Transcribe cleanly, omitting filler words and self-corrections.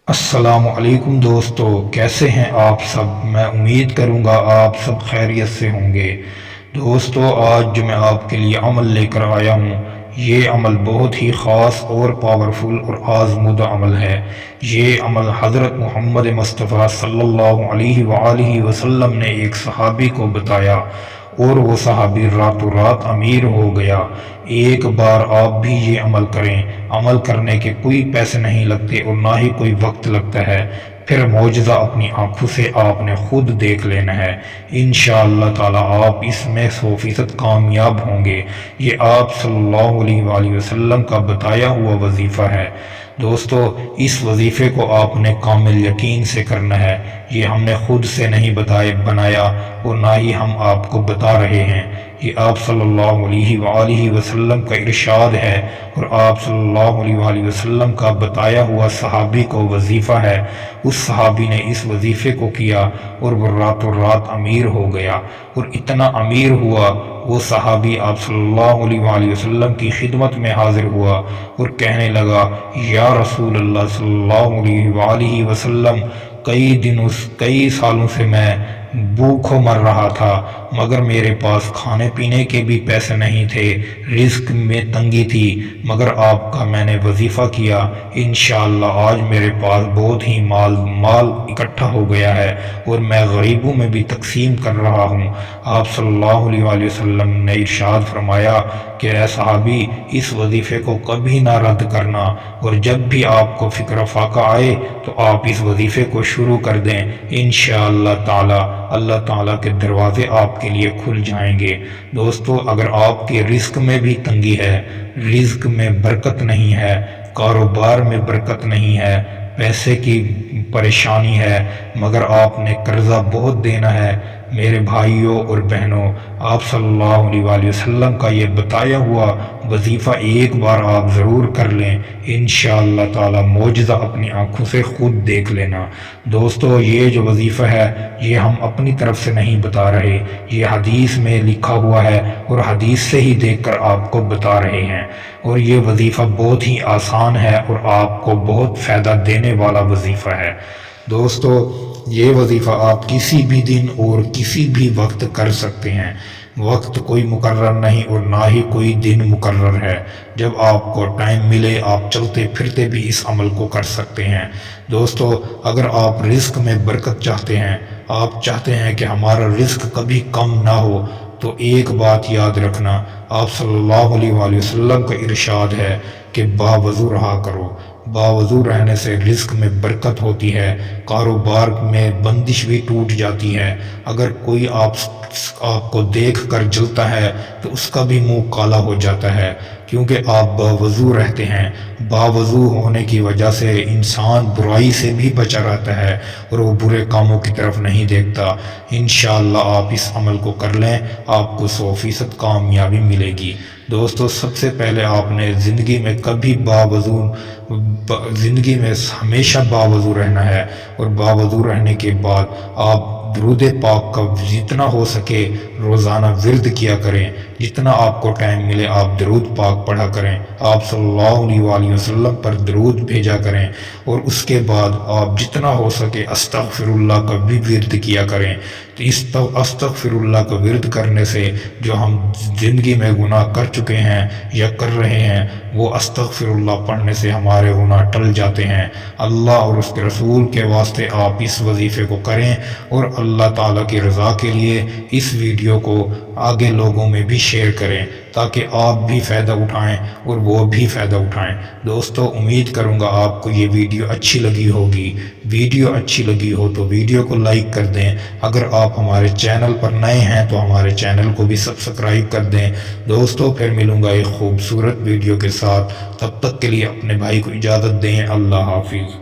السلام علیکم دوستو، کیسے ہیں آپ سب؟ میں امید کروں گا آپ سب خیریت سے ہوں گے۔ دوستو، آج جو میں آپ کے لیے عمل لے کر آیا ہوں، یہ عمل بہت ہی خاص اور پاورفل اور آزمودہ عمل ہے۔ یہ عمل حضرت محمد مصطفیٰ صلی اللہ علیہ وآلہ وسلم نے ایک صحابی کو بتایا اور وہ صحابی راتوں رات امیر ہو گیا۔ ایک بار آپ بھی یہ عمل کریں۔ عمل کرنے کے کوئی پیسے نہیں لگتے اور نہ ہی کوئی وقت لگتا ہے، پھر معجزہ اپنی آنکھوں سے آپ نے خود دیکھ لینا ہے۔ انشاءاللہ تعالی آپ اس میں 100% کامیاب ہوں گے۔ یہ آپ صلی اللہ علیہ وآلہ وسلم کا بتایا ہوا وظیفہ ہے۔ دوستو، اس وظیفے کو آپ نے کامل یقین سے کرنا ہے۔ یہ ہم نے خود سے نہیں بنایا اور نہ ہی ہم آپ کو بتا رہے ہیں۔ یہ آپ صلی اللہ علیہ وآلہ وسلم کا ارشاد ہے اور آپ صلی اللہ علیہ وآلہ وسلم کا بتایا ہوا صحابی کو وظیفہ ہے۔ اس صحابی نے اس وظیفے کو کیا اور وہ راتوں رات امیر ہو گیا، اور اتنا امیر ہوا وہ صحابی آپ صلی اللہ علیہ وآلہ وسلم کی خدمت میں حاضر ہوا اور کہنے لگا، یا رسول اللہ صلی اللہ علیہ وآلہ وسلم، کئی سالوں سے میں بھوکھوں مر رہا تھا، مگر میرے پاس کھانے پینے کے بھی پیسے نہیں تھے، رزق میں تنگی تھی، مگر آپ کا میں نے وظیفہ کیا، انشاءاللہ آج میرے پاس بہت ہی مال اکٹھا ہو گیا ہے اور میں غریبوں میں بھی تقسیم کر رہا ہوں۔ آپ صلی اللہ علیہ وآلہ وسلم نے ارشاد فرمایا کہ اے صحابی، اس وظیفے کو کبھی نہ رد کرنا، اور جب بھی آپ کو فکر فاقہ آئے تو آپ اس وظیفے کو شروع کر دیں۔ انشاءاللہ تعالی اللہ تعالیٰ کے دروازے آپ کے لیے کھل جائیں گے۔ دوستو، اگر آپ کے رزق میں بھی تنگی ہے، رزق میں برکت نہیں ہے، کاروبار میں برکت نہیں ہے، پیسے کی پریشانی ہے، مگر آپ نے قرضہ بہت دینا ہے، میرے بھائیوں اور بہنوں، آپ صلی اللہ علیہ وآلہ وسلم کا یہ بتایا ہوا وظیفہ ایک بار آپ ضرور کر لیں، انشاءاللہ تعالی معجزہ اپنی آنکھوں سے خود دیکھ لینا۔ دوستو، یہ جو وظیفہ ہے یہ ہم اپنی طرف سے نہیں بتا رہے، یہ حدیث میں لکھا ہوا ہے اور حدیث سے ہی دیکھ کر آپ کو بتا رہے ہیں، اور یہ وظیفہ بہت ہی آسان ہے اور آپ کو بہت فائدہ دینے والا وظیفہ ہے۔ دوستو، یہ وظیفہ آپ کسی بھی دن اور کسی بھی وقت کر سکتے ہیں۔ وقت کوئی مقرر نہیں اور نہ ہی کوئی دن مقرر ہے، جب آپ کو ٹائم ملے آپ چلتے پھرتے بھی اس عمل کو کر سکتے ہیں۔ دوستو، اگر آپ رزق میں برکت چاہتے ہیں، آپ چاہتے ہیں کہ ہمارا رزق کبھی کم نہ ہو، تو ایک بات یاد رکھنا، آپ صلی اللہ علیہ وآلہ وسلم کا ارشاد ہے کہ باوضو رہا کرو۔ باوضو رہنے سے رزق میں برکت ہوتی ہے، کاروبار میں بندش بھی ٹوٹ جاتی ہے۔ اگر کوئی آپ کو دیکھ کر جلتا ہے تو اس کا بھی منہ کالا ہو جاتا ہے، کیونکہ آپ باوضو رہتے ہیں۔ باوضو ہونے کی وجہ سے انسان برائی سے بھی بچا رہتا ہے اور وہ برے کاموں کی طرف نہیں دیکھتا۔ انشاءاللہ آپ اس عمل کو کر لیں، آپ کو 100% کامیابی ملے گی۔ دوستو، سب سے پہلے آپ نے زندگی میں ہمیشہ باوضو رہنا ہے، اور باوضو رہنے کے بعد آپ درود پاک کا جتنا ہو سکے روزانہ ورد کیا کریں، جتنا آپ کو ٹائم ملے آپ درود پاک پڑھا کریں، آپ صلی اللہ علیہ وآلہ وسلم پر درود بھیجا کریں، اور اس کے بعد آپ جتنا ہو سکے استغفر اللہ کا بھی ورد کیا کریں۔ تو اس استغفر اللہ کا ورد کرنے سے جو ہم زندگی میں گناہ کر چکے ہیں یا کر رہے ہیں، وہ استغفر اللہ پڑھنے سے ہمارے گناہ ٹل جاتے ہیں۔ اللہ اور اس کے رسول کے واسطے آپ اس وظیفے کو کریں، اور اللہ تعالیٰ کی رضا کے لیے اس ویڈیو کو آگے لوگوں میں بھی شیئر کریں، تاکہ آپ بھی فائدہ اٹھائیں اور وہ بھی فائدہ اٹھائیں۔ دوستو، امید کروں گا آپ کو یہ ویڈیو اچھی لگی ہوگی۔ ویڈیو اچھی لگی ہو تو ویڈیو کو لائک کر دیں، اگر آپ ہمارے چینل پر نئے ہیں تو ہمارے چینل کو بھی سبسکرائب کر دیں۔ دوستو، پھر ملوں گا ایک خوبصورت ویڈیو کے ساتھ، تب تک کے لیے اپنے بھائی کو اجازت دیں۔ اللہ حافظ۔